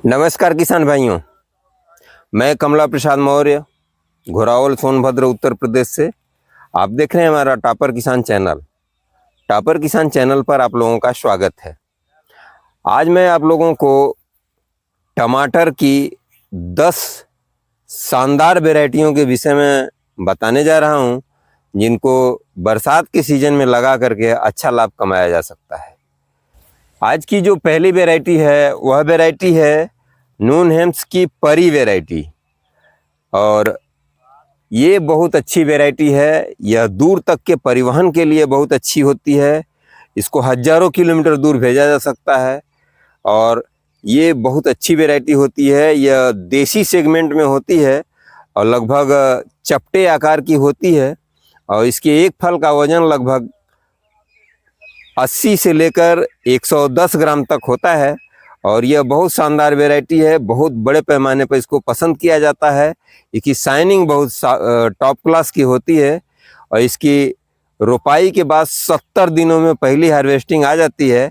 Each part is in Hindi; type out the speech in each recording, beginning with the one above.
नमस्कार किसान भाइयों, मैं कमला प्रसाद मौर्य, घोरावल सोनभद्र उत्तर प्रदेश से। आप देख रहे हैं हमारा टॉपर किसान चैनल। टॉपर किसान चैनल पर आप लोगों का स्वागत है। आज मैं आप लोगों को टमाटर की 10 शानदार वैरायटियों के विषय में बताने जा रहा हूं, जिनको बरसात के सीजन में लगा करके अच्छा लाभ कमाया जा सकता है। आज की जो पहली वैरायटी है वह वैरायटी है नून हेम्स की परी वैरायटी, और ये बहुत अच्छी वैरायटी है। यह दूर तक के परिवहन के लिए बहुत अच्छी होती है। इसको हजारों किलोमीटर दूर भेजा जा सकता है और ये बहुत अच्छी वैरायटी होती है। यह देसी सेगमेंट में होती है और लगभग चपटे आकार की होती है, और इसके एक फल का वजन लगभग 80 से लेकर 110 ग्राम तक होता है। और यह बहुत शानदार वैरायटी है। बहुत बड़े पैमाने पर इसको पसंद किया जाता है। इसकी शाइनिंग बहुत टॉप क्लास की होती है और इसकी रोपाई के बाद 70 दिनों में पहली हार्वेस्टिंग आ जाती है।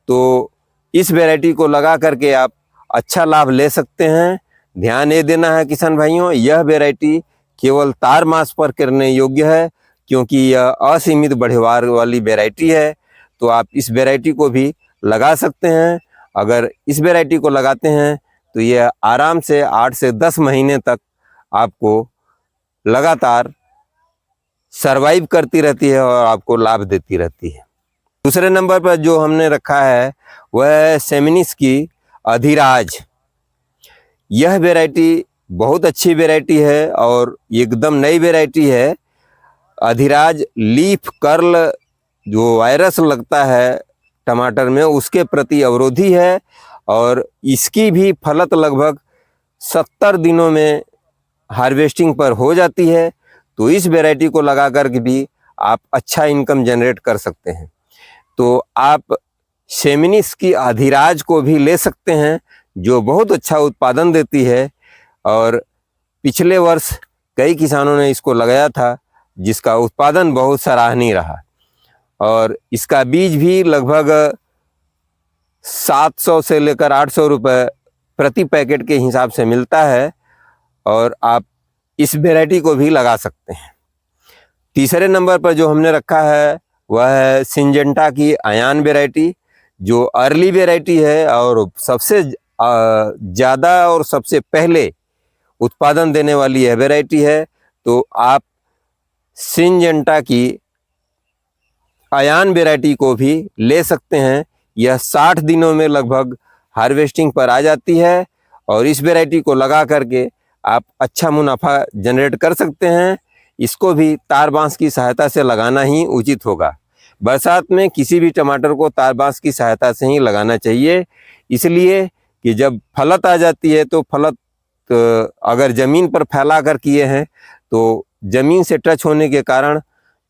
तो इस वैरायटी को लगा करके आप अच्छा लाभ ले सकते हैं। ध्यान ये देना है किसान भाइयों, यह वैरायटी केवल तार मास पर करने योग्य है, क्योंकि यह असीमित बढ़वार वाली वैरायटी है। तो आप इस वैरायटी को भी लगा सकते हैं। अगर इस वैरायटी को लगाते हैं तो यह आराम से 8 से 10 महीने तक आपको लगातार सरवाइव करती रहती है और आपको लाभ देती रहती है। दूसरे नंबर पर जो हमने रखा है वह है सेमिनिस की अधिराज। यह वैरायटी बहुत अच्छी वैरायटी है और एकदम नई वैरायटी है। अधिराज लीफ कर्ल जो वायरस लगता है टमाटर में, उसके प्रति अवरोधी है और इसकी भी फलत लगभग 70 दिनों में हार्वेस्टिंग पर हो जाती है। तो इस वैरायटी को लगा कर के भी आप अच्छा इनकम जनरेट कर सकते हैं। तो आप सेमिनिस की अधिराज को भी ले सकते हैं, जो बहुत अच्छा उत्पादन देती है। और पिछले वर्ष कई किसानों ने इसको लगाया था, जिसका उत्पादन बहुत सराहनीय रहा। और इसका बीज भी लगभग 700 से लेकर 800 रुपये प्रति पैकेट के हिसाब से मिलता है, और आप इस वैरायटी को भी लगा सकते हैं। तीसरे नंबर पर जो हमने रखा है वह है सिंजेंटा की अयान वैरायटी, जो अर्ली वैरायटी है और सबसे ज़्यादा और सबसे पहले उत्पादन देने वाली यह वैरायटी है। तो आप सिंजेंटा की अयान वैरायटी को भी ले सकते हैं। यह 60 दिनों में लगभग हार्वेस्टिंग पर आ जाती है और इस वैरायटी को लगा करके आप अच्छा मुनाफा जनरेट कर सकते हैं। इसको भी तार बांस की सहायता से लगाना ही उचित होगा। बरसात में किसी भी टमाटर को तार बांस की सहायता से ही लगाना चाहिए, इसलिए कि जब फलत आ जाती है तो फलत अगर ज़मीन पर फैला कर किए हैं तो ज़मीन से टच होने के कारण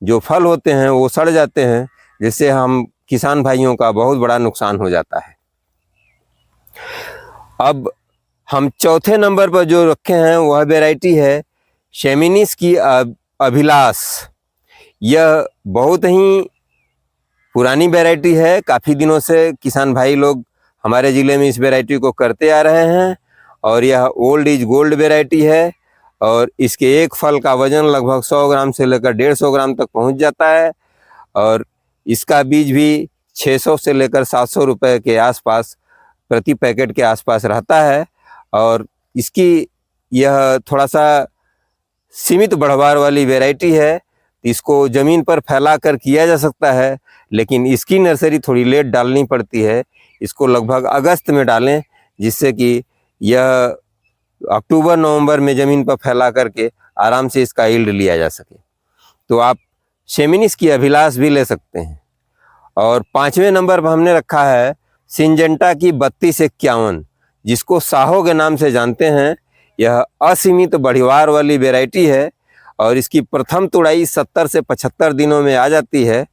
जो फल होते हैं वो सड़ जाते हैं, जिससे हम किसान भाइयों का बहुत बड़ा नुकसान हो जाता है। अब हम चौथे नंबर पर जो रखे हैं वह वैरायटी है सेमिनिस की अभिलाष। यह बहुत ही पुरानी वैरायटी है। काफ़ी दिनों से किसान भाई लोग हमारे ज़िले में इस वैरायटी को करते आ रहे हैं और यह ओल्ड इज गोल्ड वैरायटी है। और इसके एक फल का वजन लगभग 100 ग्राम से लेकर 150 ग्राम तक पहुंच जाता है, और इसका बीज भी 600 से लेकर 700 रुपये के आसपास प्रति पैकेट के आसपास रहता है। और इसकी यह थोड़ा सा सीमित बढ़वार वाली वैरायटी है। इसको ज़मीन पर फैला कर किया जा सकता है, लेकिन इसकी नर्सरी थोड़ी लेट डालनी पड़ती है। इसको लगभग अगस्त में डालें, जिससे कि यह अक्टूबर नवंबर में ज़मीन पर फैला करके आराम से इसका यील्ड लिया जा सके। तो आप सेमिनिस की अभिलाष भी ले सकते हैं। और 5वें नंबर पर हमने रखा है सिंजेंटा की 3251, जिसको साहो के नाम से जानते हैं। यह असीमित बढ़वार वाली वैरायटी है और इसकी प्रथम तुड़ाई 70 से 75 दिनों में आ जाती है,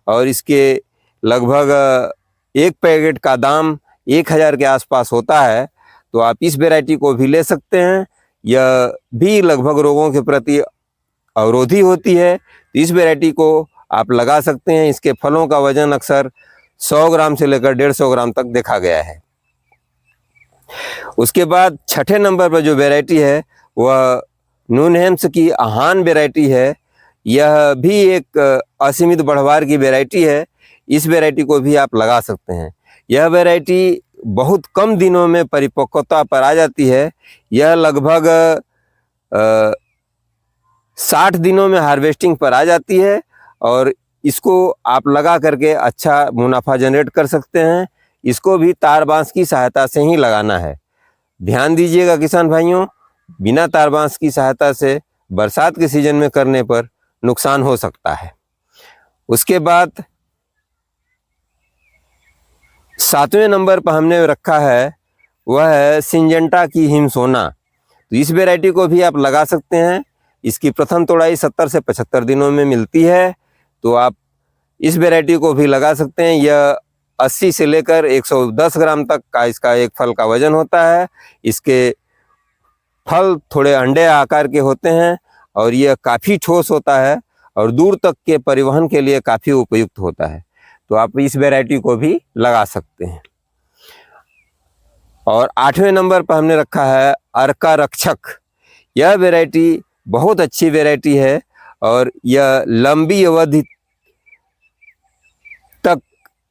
और इसके लगभग एक पैकेट का दाम 1000 के आसपास होता है। तो आप इस वैरायटी को भी ले सकते हैं। यह भी लगभग रोगों के प्रति अवरोधी होती है। तो इस वैरायटी को आप लगा सकते हैं। इसके फलों का वजन अक्सर 100 ग्राम से लेकर 150 ग्राम तक देखा गया है। उसके बाद छठे नंबर पर जो वैरायटी है वह नूनहेम्स की आहान वैरायटी है। यह भी एक असीमित बढ़वार की वैरायटी है। इस वैरायटी को भी आप लगा सकते हैं। यह वैरायटी बहुत कम दिनों में परिपक्वता पर आ जाती है। यह लगभग 60 दिनों में हार्वेस्टिंग पर आ जाती है और इसको आप लगा करके अच्छा मुनाफा जनरेट कर सकते हैं। इसको भी तार बांस की सहायता से ही लगाना है। ध्यान दीजिएगा किसान भाइयों, बिना तार बांस की सहायता से बरसात के सीजन में करने पर नुकसान हो सकता है। उसके बाद 7वें नंबर पर हमने रखा है वह है सिंजेंटा की हिमसोना। तो इस वैरायटी को भी आप लगा सकते हैं। इसकी प्रथम तोड़ाई 70 से 75 दिनों में मिलती है, तो आप इस वैरायटी को भी लगा सकते हैं। यह 80 से लेकर 110 ग्राम तक का इसका एक फल का वजन होता है। इसके फल थोड़े अंडे आकार के होते हैं और यह काफ़ी ठोस होता है और दूर तक के परिवहन के लिए काफ़ी उपयुक्त होता है। तो आप इस वैरायटी को भी लगा सकते हैं। और 8वें नंबर पर हमने रखा है अर्का रक्षक। यह वैरायटी बहुत अच्छी वैरायटी है और यह लंबी अवधि तक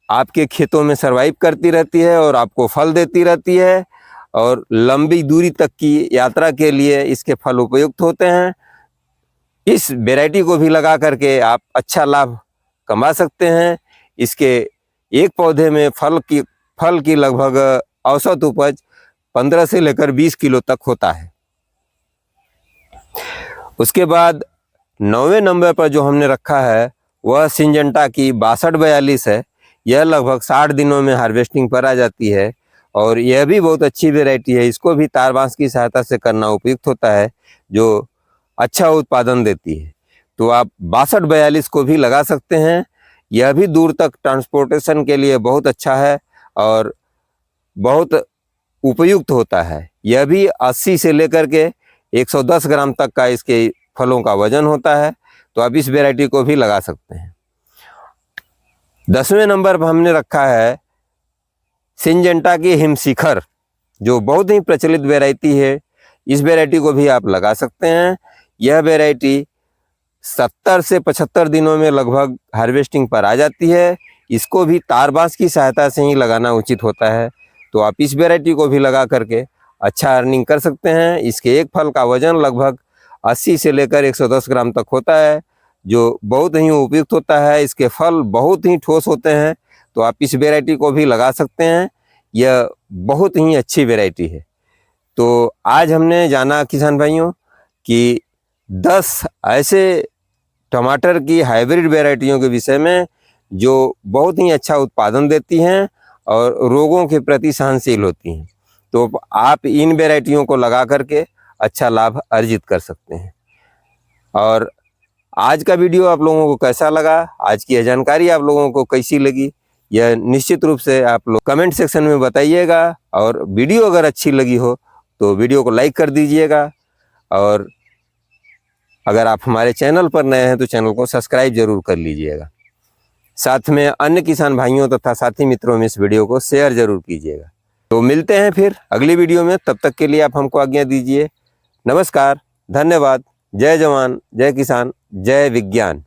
आपके खेतों में सरवाइव करती रहती है और आपको फल देती रहती है और लंबी दूरी तक की यात्रा के लिए इसके फल उपयुक्त होते हैं। इस वैरायटी को भी लगा करके आप अच्छा लाभ कमा सकते हैं। इसके एक पौधे में फल की लगभग औसत उपज 15 से लेकर 20 किलो तक होता है। उसके बाद 9वें नंबर पर जो हमने रखा है वह सिंजेंटा की 6242 है। यह लगभग 60 दिनों में हार्वेस्टिंग पर आ जाती है और यह भी बहुत अच्छी वैरायटी है। इसको भी तार बांस की सहायता से करना उपयुक्त होता है, जो अच्छा उत्पादन देती है। तो आप 6242 को भी लगा सकते हैं। यह भी दूर तक ट्रांसपोर्टेशन के लिए बहुत अच्छा है और बहुत उपयुक्त होता है। यह भी 80 से लेकर के 110 ग्राम तक का इसके फलों का वजन होता है, तो आप इस वैरायटी को भी लगा सकते हैं। 10वें नंबर पर हमने रखा है सिंजेंटा की हिमशिखर, जो बहुत ही प्रचलित वैरायटी है। इस वैरायटी को भी आप लगा सकते हैं। यह वैरायटी 70 से 75 दिनों में लगभग हार्वेस्टिंग पर आ जाती है। इसको भी तार बांस की सहायता से ही लगाना उचित होता है, तो आप इस वैरायटी को भी लगा करके अच्छा अर्निंग कर सकते हैं। इसके एक फल का वजन लगभग 80 से लेकर 110 ग्राम तक होता है, जो बहुत ही उपयुक्त होता है। इसके फल बहुत ही ठोस होते हैं, तो आप इस वैरायटी को भी लगा सकते हैं। यह बहुत ही अच्छी वैरायटी है। तो आज हमने जाना किसान भाइयों कि 10 ऐसे टमाटर की हाइब्रिड वैरायटियों के विषय में जो बहुत ही अच्छा उत्पादन देती हैं और रोगों के प्रति सहनशील होती हैं। तो आप इन वैरायटियों को लगा करके अच्छा लाभ अर्जित कर सकते हैं। और आज का वीडियो आप लोगों को कैसा लगा, आज की यह जानकारी आप लोगों को कैसी लगी, यह निश्चित रूप से आप लोग कमेंट सेक्शन में बताइएगा। और वीडियो अगर अच्छी लगी हो तो वीडियो को लाइक कर दीजिएगा और अगर आप हमारे चैनल पर नए हैं तो चैनल को सब्सक्राइब जरूर कर लीजिएगा। साथ में अन्य किसान भाइयों तथा साथी मित्रों में इस वीडियो को शेयर जरूर कीजिएगा। तो मिलते हैं फिर अगली वीडियो में, तब तक के लिए आप हमको आज्ञा दीजिए। नमस्कार, धन्यवाद। जय जवान, जय किसान, जय विज्ञान।